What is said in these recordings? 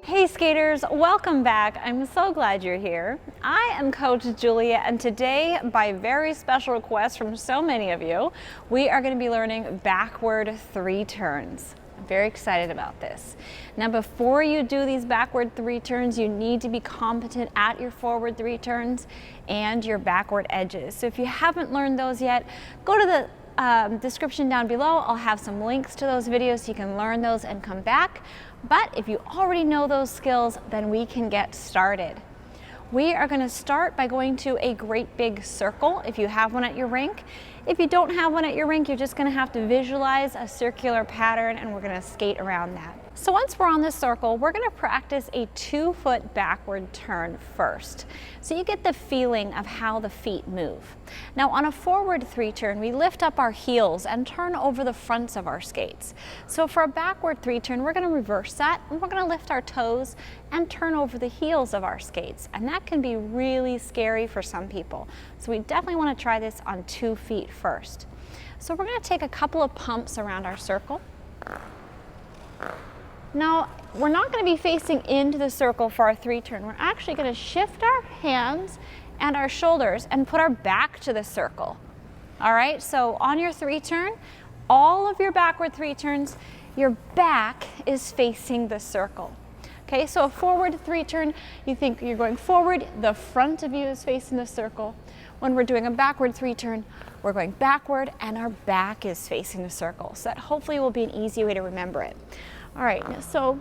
Hey skaters, welcome back. I'm so glad you're here. I am Coach Julia, and today, by very special request from so many of you, we are going to be learning backward 3 turns. I'm very excited about this. Now, before you do these backward 3 turns, you need to be competent at your forward 3 turns and your backward edges. So if you haven't learned those yet, go to the description down below. I'll have some links to those videos so you can learn those and come back. But if you already know those skills, then we can get started. We are going to start by going to a great big circle if you have one at your rink. If you don't have one at your rink, you're just going to have to visualize a circular pattern, and we're going to skate around that. So once we're on this circle, we're going to practice a 2-foot backward turn first, so you get the feeling of how the feet move. Now on a forward 3 turn, we lift up our heels and turn over the fronts of our skates. So for a backward 3 turn, we're going to reverse that, and we're going to lift our toes and turn over the heels of our skates, and that can be really scary for some people. So we definitely want to try this on 2 feet first. So we're going to take a couple of pumps around our circle. Now, we're not going to be facing into the circle for our 3 turn. We're actually going to shift our hands and our shoulders and put our back to the circle. All right, so on your 3 turn, all of your backward 3 turns, your back is facing the circle. Okay, so a forward 3 turn, you think you're going forward, the front of you is facing the circle. When we're doing a backward 3 turn, we're going backward and our back is facing the circle. So that hopefully will be an easy way to remember it. All right, so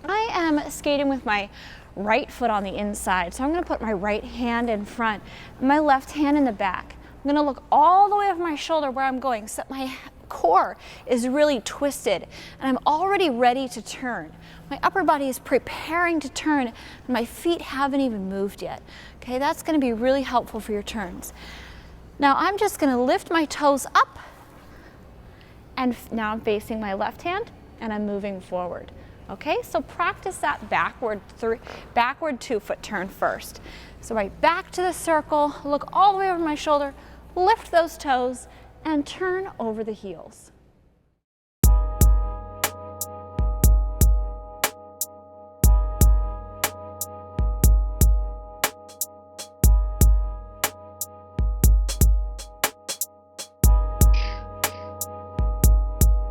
I am skating with my right foot on the inside. So I'm going to put my right hand in front and my left hand in the back. I'm going to look all the way over my shoulder where I'm going so that my core is really twisted and I'm already ready to turn. My upper body is preparing to turn and my feet haven't even moved yet. Okay, that's going to be really helpful for your turns. Now I'm just going to lift my toes up, and now I'm facing my left hand and I'm moving forward. Okay, so practice that backward 2-foot turn first. So right back to the circle, look all the way over my shoulder, lift those toes, and turn over the heels.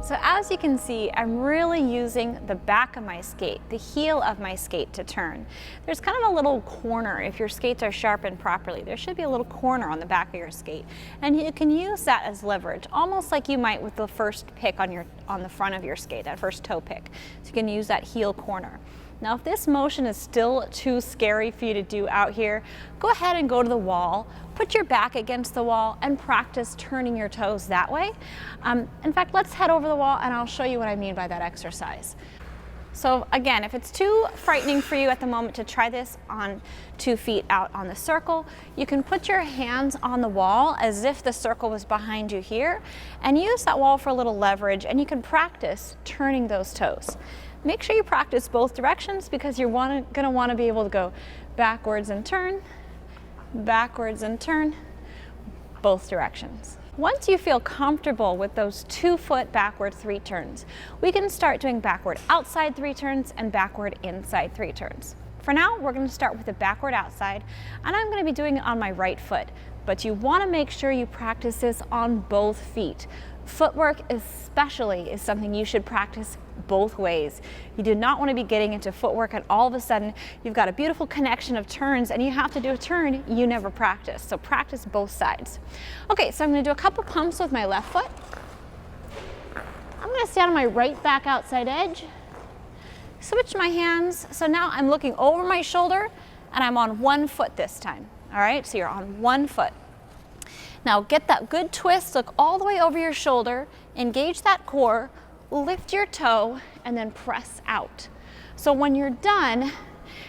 So as you can see, I'm really using the back of my skate, the heel of my skate to turn. There's kind of a little corner if your skates are sharpened properly. There should be a little corner on the back of your skate. And you can use that as leverage, almost like you might with the first pick on the front of your skate, that first toe pick. So you can use that heel corner. Now if this motion is still too scary for you to do out here, go ahead and go to the wall, put your back against the wall and practice turning your toes that way. In fact, let's head over the wall and I'll show you what I mean by that exercise. So again, if it's too frightening for you at the moment to try this on 2 feet out on the circle, you can put your hands on the wall as if the circle was behind you here and use that wall for a little leverage, and you can practice turning those toes. Make sure you practice both directions because you're going to want to be able to go backwards and turn, both directions. Once you feel comfortable with those 2-foot backward 3 turns, we can start doing backward outside 3 turns and backward inside 3 turns. For now, we're going to start with the backward outside, and I'm going to be doing it on my right foot, but you want to make sure you practice this on both feet. Footwork especially is something you should practice both ways. You do not want to be getting into footwork and all of a sudden you've got a beautiful connection of turns and you have to do a turn you never practiced. So practice both sides. Okay, so I'm going to do a couple pumps with my left foot. I'm going to stand on my right back outside edge. Switch my hands. So now I'm looking over my shoulder and I'm on 1 foot this time. All right, so you're on 1 foot. Now get that good twist, look all the way over your shoulder, engage that core, lift your toe, and then press out. So when you're done,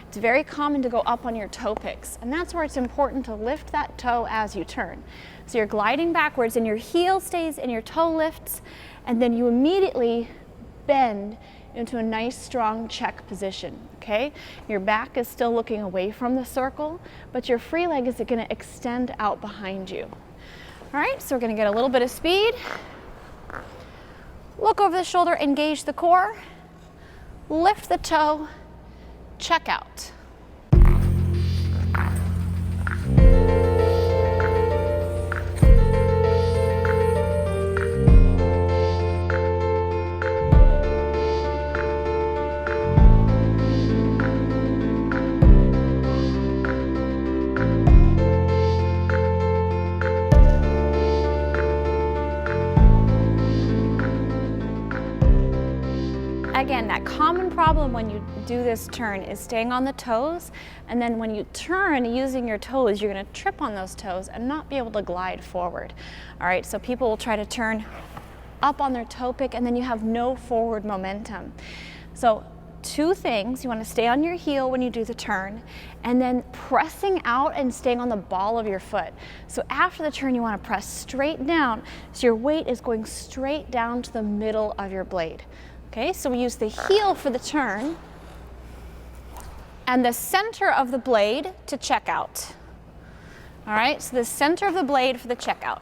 it's very common to go up on your toe picks, and that's where it's important to lift that toe as you turn. So you're gliding backwards and your heel stays and your toe lifts, and then you immediately bend into a nice strong check position, okay? Your back is still looking away from the circle, but your free leg is going to extend out behind you. All right, so we're going to get a little bit of speed. Look over the shoulder, engage the core, lift the toe, check out. Again, that common problem when you do this turn is staying on the toes, and then when you turn using your toes, you're going to trip on those toes and not be able to glide forward. All right, so people will try to turn up on their toe pick, and then you have no forward momentum. So two things: you want to stay on your heel when you do the turn, and then pressing out and staying on the ball of your foot. So after the turn, you want to press straight down, so your weight is going straight down to the middle of your blade. Okay, so we use the heel for the turn and the center of the blade to check out. All right, so the center of the blade for the check out.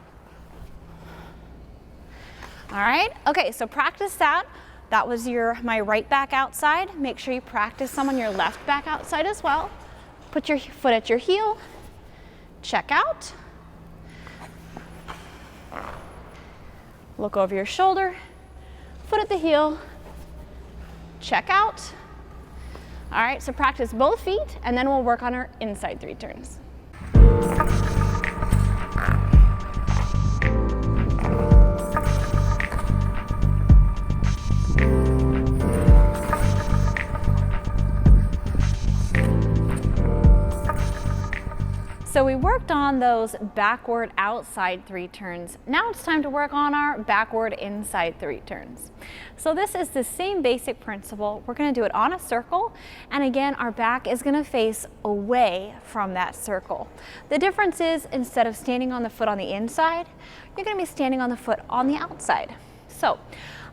All right, okay, so practice that. That was my right back outside. Make sure you practice some on your left back outside as well. Put your foot at your heel, check out. Look over your shoulder, foot at the heel, check out. All right, so practice both feet, and then we'll work on our inside three turns. So we worked on those backward outside three turns. Now it's time to work on our backward inside three turns. So this is the same basic principle. We're going to do it on a circle, and again our back is going to face away from that circle. The difference is, instead of standing on the foot on the inside, you're going to be standing on the foot on the outside. So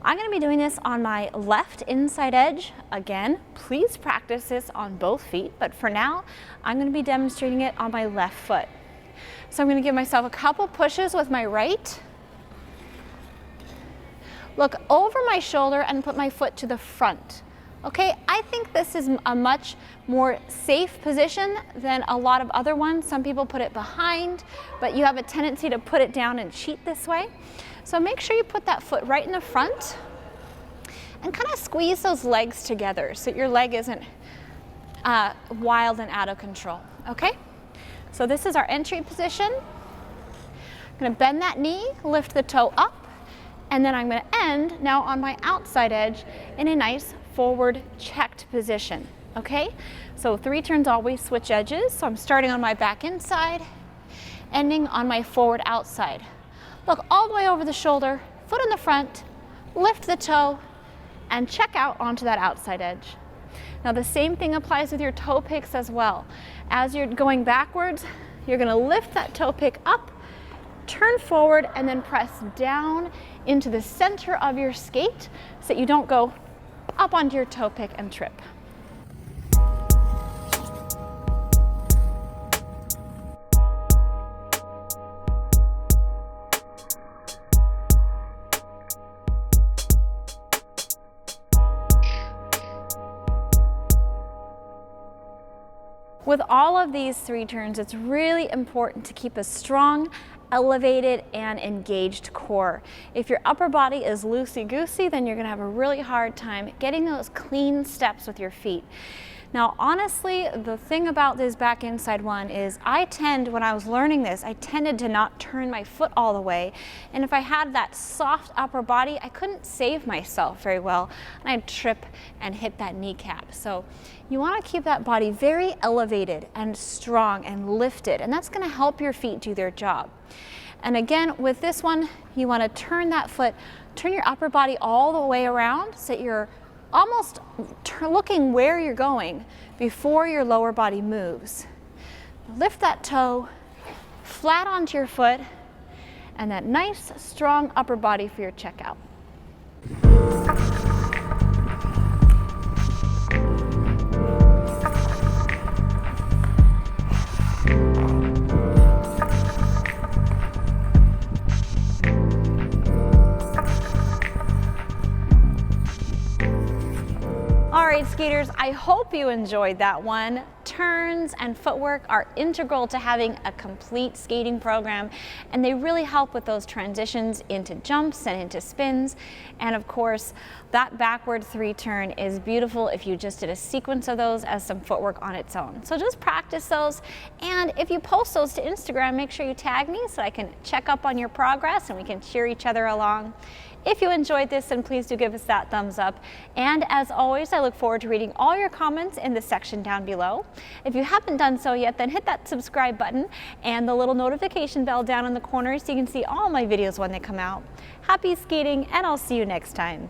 I'm going to be doing this on my left inside edge. Again, please practice this on both feet, but for now, I'm going to be demonstrating it on my left foot. So I'm going to give myself a couple pushes with my right. Look over my shoulder and put my foot to the front. Okay, I think this is a much more safe position than a lot of other ones. Some people put it behind, but you have a tendency to put it down and cheat this way. So make sure you put that foot right in the front and kind of squeeze those legs together so your leg isn't wild and out of control, okay? So this is our entry position. I'm gonna bend that knee, lift the toe up, and then I'm gonna end now on my outside edge in a nice forward checked position, okay? So three turns always switch edges. So I'm starting on my back inside, ending on my forward outside. Look all the way over the shoulder, foot in the front, lift the toe, and check out onto that outside edge. Now the same thing applies with your toe picks as well. As you're going backwards, you're gonna lift that toe pick up, turn forward, and then press down into the center of your skate so that you don't go up onto your toe pick and trip. With all of these three turns, it's really important to keep a strong, elevated, and engaged core. If your upper body is loosey-goosey, then you're gonna have a really hard time getting those clean steps with your feet. Now, honestly, the thing about this back inside one is when I was learning this, I tended to not turn my foot all the way. And if I had that soft upper body, I couldn't save myself very well. And I'd trip and hit that kneecap. So you wanna keep that body very elevated and strong and lifted. And that's gonna help your feet do their job. And again, with this one, you wanna turn that foot, turn your upper body all the way around so that you're almost looking where you're going before your lower body moves. Lift that toe flat onto your foot and that nice strong upper body for your checkout. All right, skaters, skaters, I hope you enjoyed that one. Turns and footwork are integral to having a complete skating program, and they really help with those transitions into jumps and into spins. And of course, that backward 3-turn is beautiful if you just did a sequence of those as some footwork on its own. So just practice those, and if you post those to Instagram, make sure you tag me so I can check up on your progress and we can cheer each other along. If you enjoyed this, then please do give us that thumbs up. And as always, I look forward to reading all your comments in the section down below. If you haven't done so yet, then hit that subscribe button and the little notification bell down in the corner so you can see all my videos when they come out. Happy skating, and I'll see you next time.